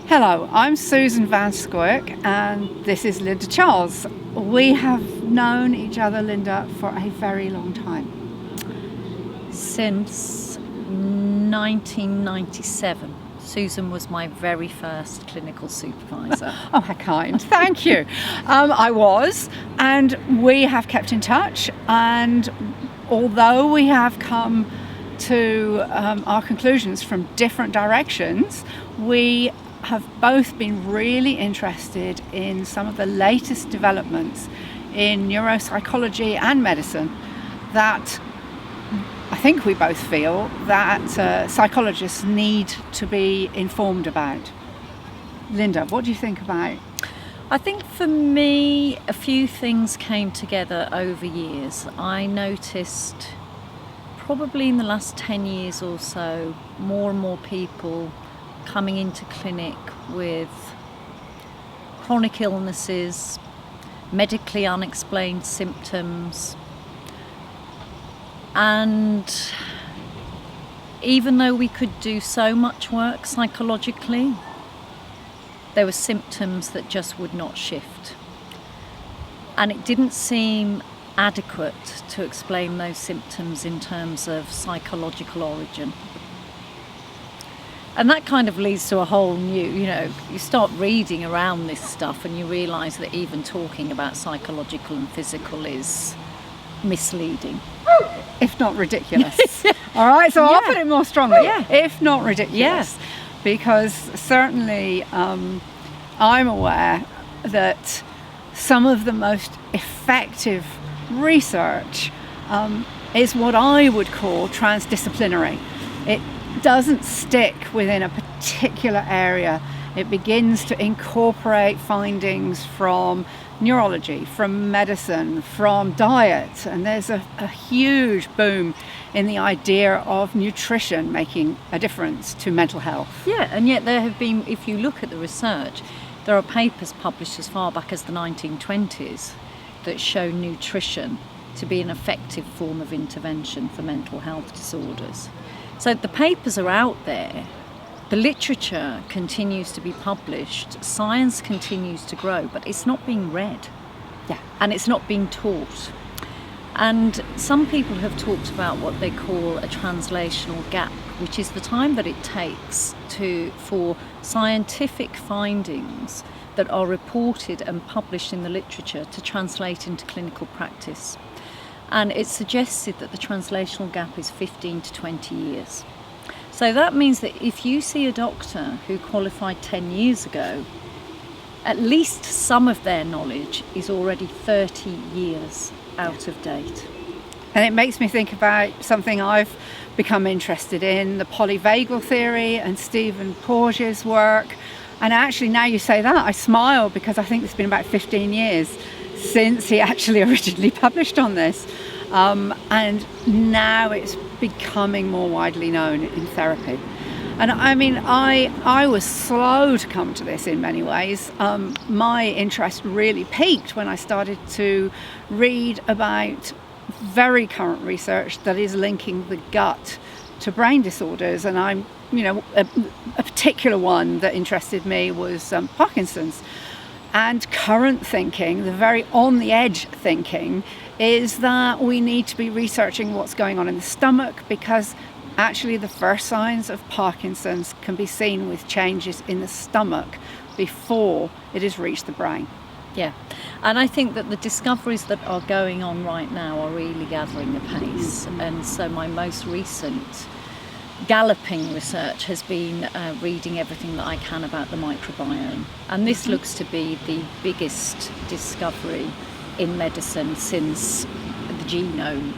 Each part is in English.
Hello, I'm Susan van Scoyoc and this is Linda Charles. We have known each other, Linda, for a very long time. Since 1997. Susan was my very first clinical supervisor. Oh, how kind. Thank you. I was, and we have kept in touch, and although we have come to our conclusions from different directions, we have both been really interested in some of the latest developments in neuropsychology and medicine that I think we both feel that psychologists need to be informed about. Linda, what do you think about? I think for me, a few things came together over years. I noticed probably in the last 10 years or so, more and more people coming into clinic with chronic illnesses, medically unexplained symptoms, and even though we could do so much work psychologically, there were symptoms that just would not shift. And it didn't seem adequate to explain those symptoms in terms of psychological origin. And that kind of leads to a whole new, you start reading around this stuff and you realise that even talking about psychological and physical is misleading. If not ridiculous. All right, so I'll put it more strongly. Yeah. If not ridiculous. Yes. Because certainly I'm aware that some of the most effective research is what I would call transdisciplinary. It doesn't stick within a particular area. It begins to incorporate findings from neurology, from medicine, from diet, and there's a huge boom in the idea of nutrition making a difference to mental health. Yeah, and yet there have been, if you look at the research, there are papers published as far back as the 1920s that show nutrition to be an effective form of intervention for mental health disorders. So the papers are out there, the literature continues to be published, science continues to grow, but it's not being read. Yeah. And it's not being taught. And some people have talked about what they call a translational gap, which is the time that it takes for scientific findings that are reported and published in the literature to translate into clinical practice. And it's suggested that the translational gap is 15 to 20 years. So that means that if you see a doctor who qualified 10 years ago, at least some of their knowledge is already 30 years out of date. And it makes me think about something I've become interested in, the polyvagal theory and Stephen Porges' work. And actually, now you say that, I smile because I think it's been about 15 years since he actually originally published on this. And now it's becoming more widely known in therapy. And I mean, I was slow to come to this in many ways. My interest really peaked when I started to read about very current research that is linking the gut to brain disorders. And I'm, a particular one that interested me was Parkinson's. And current thinking, the very on the edge thinking, is that we need to be researching what's going on in the stomach, because actually the first signs of Parkinson's can be seen with changes in the stomach before it has reached the brain. Yeah, and I think that the discoveries that are going on right now are really gathering the pace. And so my most recent galloping research has been reading everything that I can about the microbiome. And this looks to be the biggest discovery in medicine since the genome.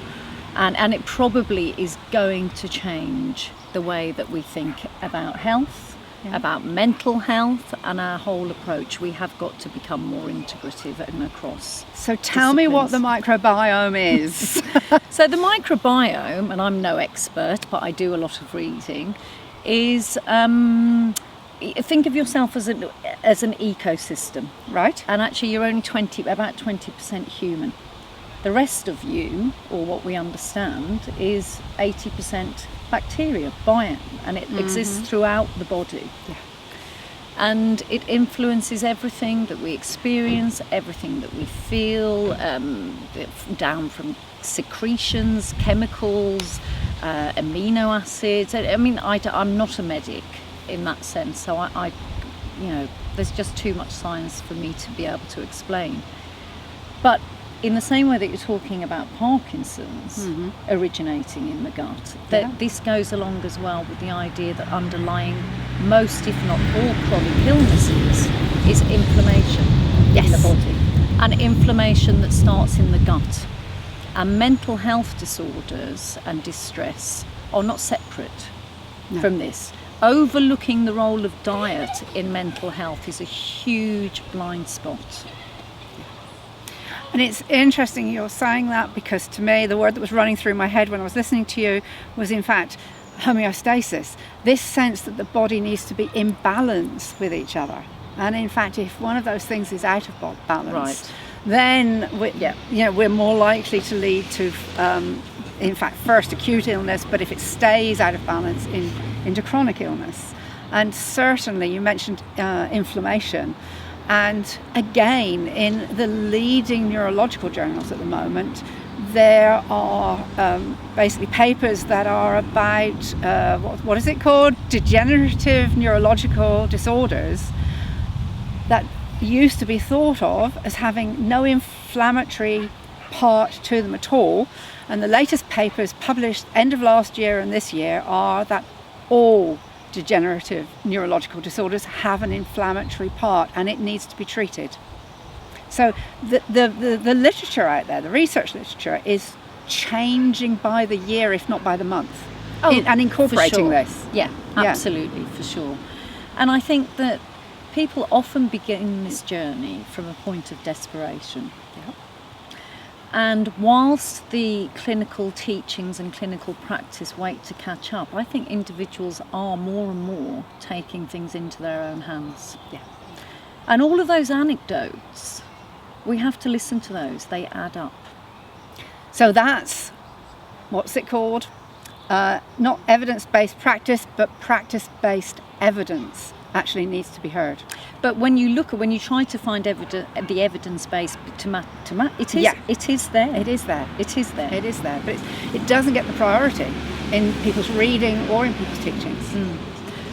And it probably is going to change the way that we think about health, about mental health, and our whole approach. We have got to become more integrative and across. So tell me what the microbiome is. So the microbiome, and I'm no expert, but I do a lot of reading, is think of yourself as an ecosystem, right? And actually you're only about 20% human. The rest of you, or what we understand, is 80% bacteria, biome, and it exists throughout the body. Yeah. And it influences everything that we experience, everything that we feel, down from secretions, chemicals, amino acids. I mean, I'm not a medic in that sense, so I there's just too much science for me to be able to explain. But in the same way that you're talking about Parkinson's originating in the gut, that this goes along as well with the idea that underlying most, if not all, chronic illnesses is inflammation in the body. And inflammation that starts in the gut. And mental health disorders and distress are not separate from this. Overlooking the role of diet in mental health is a huge blind spot. And it's interesting you're saying that, because to me the word that was running through my head when I was listening to you was in fact homeostasis. This sense that the body needs to be in balance with each other. And in fact, if one of those things is out of balance, then we're more likely to lead to, in fact, first acute illness, but if it stays out of balance, into chronic illness. And certainly you mentioned inflammation. And again, in the leading neurological journals at the moment, there are basically papers that are about, what is it called? Degenerative neurological disorders that used to be thought of as having no inflammatory part to them at all. And the latest papers published end of last year and this year are that all degenerative neurological disorders have an inflammatory part, and it needs to be treated. So the literature out there, the research literature, is changing by the year, if not by the month, and incorporating this. Yeah, absolutely, for sure. And I think that people often begin this journey from a point of desperation. And whilst the clinical teachings and clinical practice wait to catch up, I think individuals are more and more taking things into their own hands. And all of those anecdotes, we have to listen to those. They add up. So that's, what's it called? Not evidence-based practice, but practice-based evidence actually needs to be heard. But when you try to find the evidence base it is there. It is there. It is there. It is there. But it doesn't get the priority in people's reading or in people's teachings.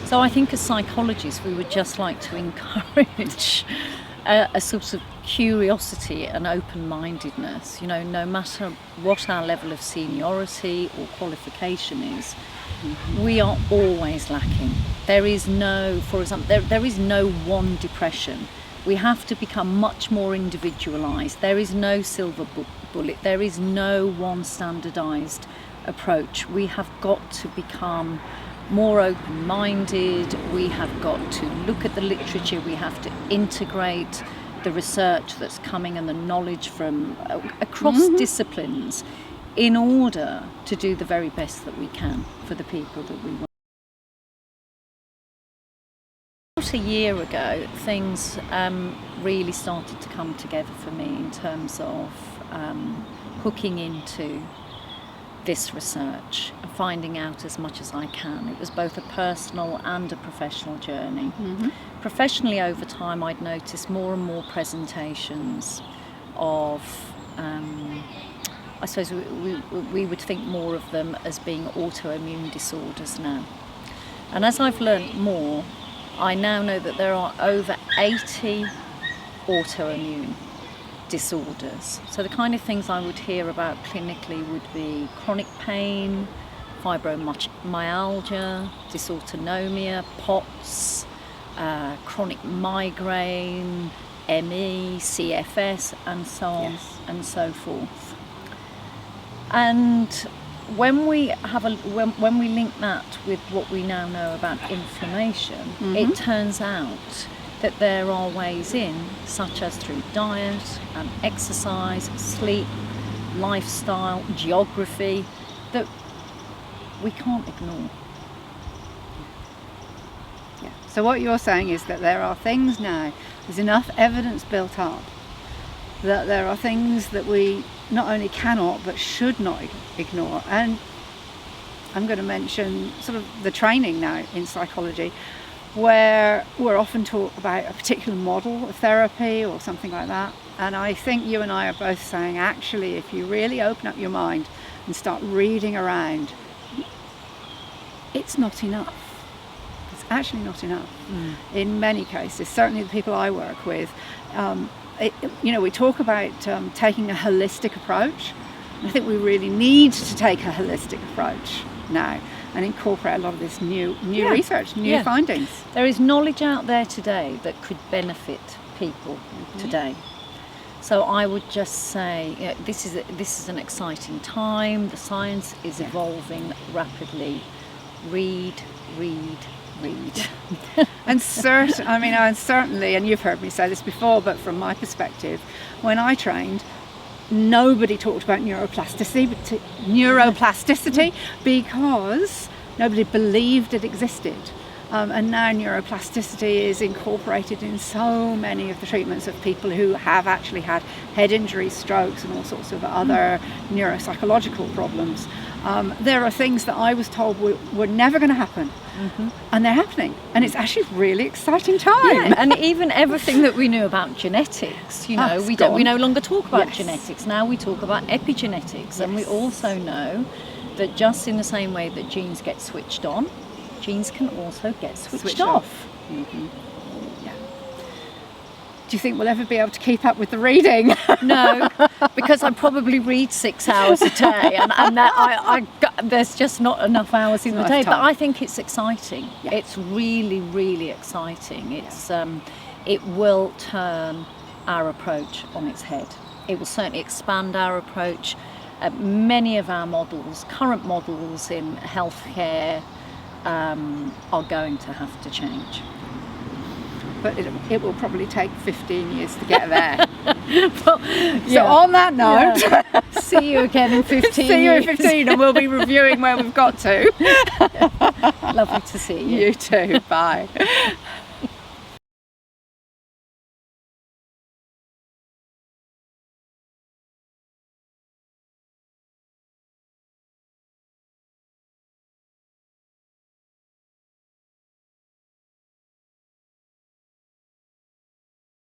So I think as psychologists, we would just like to encourage a sort of curiosity and open-mindedness. You know, no matter what our level of seniority or qualification is, we are always lacking. There is no, for example, there is no one depression. We have to become much more individualised. There is no silver bullet. There is no one standardised approach. We have got to become more open-minded. We have got to look at the literature. We have to integrate the research that's coming and the knowledge from across disciplines in order to do the very best that we can for the people that we want. About a year ago, things really started to come together for me in terms of hooking into this research and finding out as much as I can. It was both a personal and a professional journey. Professionally, over time, I'd noticed more and more presentations of I suppose we would think more of them as being autoimmune disorders now. And as I've learnt more, I now know that there are over 80 autoimmune disorders. So the kind of things I would hear about clinically would be chronic pain, fibromyalgia, dysautonomia, POTS, chronic migraine, ME, CFS, and so on and so forth. And when we when we link that with what we now know about inflammation, it turns out that there are ways in, such as through diet and exercise, sleep, lifestyle, geography, that we can't ignore. So what you're saying is that there are things now, there's enough evidence built up that there are things that we not only cannot but should not ignore. And I'm going to mention sort of the training now in psychology. where we're often taught about a particular model of therapy or something like that. And I think you and I are both saying, actually, if you really open up your mind and start reading around, it's not enough. It's actually not enough in many cases. Certainly the people I work with, we talk about taking a holistic approach. I think we really need to take a holistic approach now and incorporate a lot of this new research, new findings. There is knowledge out there today that could benefit people today. So I would just say, this is an exciting time. The science is evolving rapidly. Read. And certainly, and you've heard me say this before, but from my perspective, when I trained, nobody talked about neuroplasticity because nobody believed it existed. And now neuroplasticity is incorporated in so many of the treatments of people who have actually had head injuries, strokes, and all sorts of other neuropsychological problems. There are things that I was told were never going to happen, and they're happening, and it's actually a really exciting time. Yeah, and even everything that we knew about genetics, we no longer talk about genetics. Now we talk about epigenetics, and we also know that just in the same way that genes get switched on, genes can also get switched off. Yeah. Do you think we'll ever be able to keep up with the reading? No, because I probably read 6 hours a day, and there's just not enough hours in the day. But I think it's exciting. Yeah. It's really, really exciting. It will turn our approach on its head. It will certainly expand our approach. Many of our current models in healthcare, are going to have to change. But it will probably take 15 years to get there. So on that note, see you again in 15 See you in 15 and we'll be reviewing where we've got to. Lovely to see you. You too. Bye.